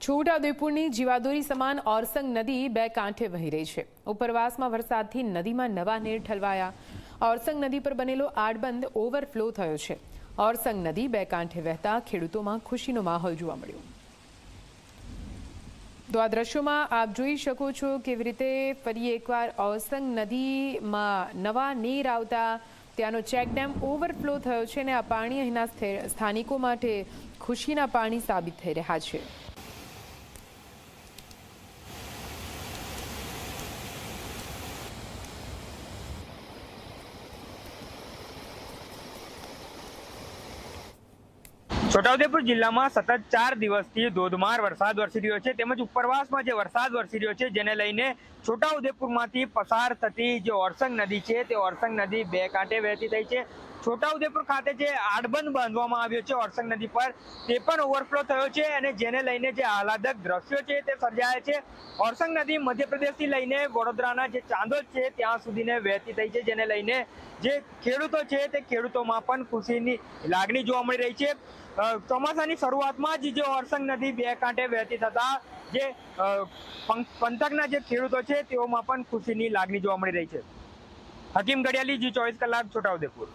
છોટાઉદેપુરની જીવાદોરી સમાન ઓરસંગ નદી બે કાંઠે વહી રહી છે। ઉપરવાસમાં વરસાદથી નદીમાં નવા નીર ઠલવાયા। ઓરસંગ નદી પર બનેલો આડબંધ ઓવરફ્લો થયો છે। ઓરસંગ નદી બે કાંઠે વહેતા ખેડૂતોમાં ખુશીનો માહોલ જોવા મળ્યો। તો આ દ્રશ્યોમાં આપ જોઈ શકો છો કેવી રીતે ફરી એકવાર ઓરસંગ નદીમાં નવા નીર આવતા ત્યાંનો ચેકડેમ ઓવરફ્લો થયો છે અને આ પાણી અહીંના સ્થાનિકો માટે ખુશીના પાણી સાબિત થઈ રહ્યા છે। છોટાઉદેપુર જિલ્લામાં સતત 4 દિવસથી ધોધમાર વરસાદ વરસી રહ્યો છે તેમજ ઉપરવાસમાં જે વરસાદ વરસી રહ્યો છે જેને લઈને છોટાઉદેપુરમાંથી પસાર થતી જે ઓરસંગ નદી છે તે ઓરસંગ નદી બે કાંઠે વહેતી થઈ છે। છોટાઉદેપુર ખાતે જે આડબંધ બાંધવામાં આવ્યો છે ઓરસંગ નદી પર તે પણ ઓવરફ્લો થયો છે અને જેને લઈને જે આહલાદક દ્રશ્યો છે તે સર્જાયા છે। ઓરસંગ નદી મધ્યપ્રદેશથી લઈને વડોદરાના જે ચાંદોદ છે ત્યાં સુધીને વહેતી થઈ છે જેને લઈને જે ખેડૂતો છે તે ખેડૂતોમાં પણ ખુશીની લાગણી જોવા મળી રહી છે। ચોમાસાની શરૂઆતમાં જ જે ઓરસંગ નદી બે કાંઠે વહેતી થતા જે પંથકના જે ખેડૂતો છે તેઓમાં પણ ખુશીની લાગણી જોવા મળી રહી છે। હકીમ ઘડિયાળી, જી 24 કલાક, છોટાઉદેપુર।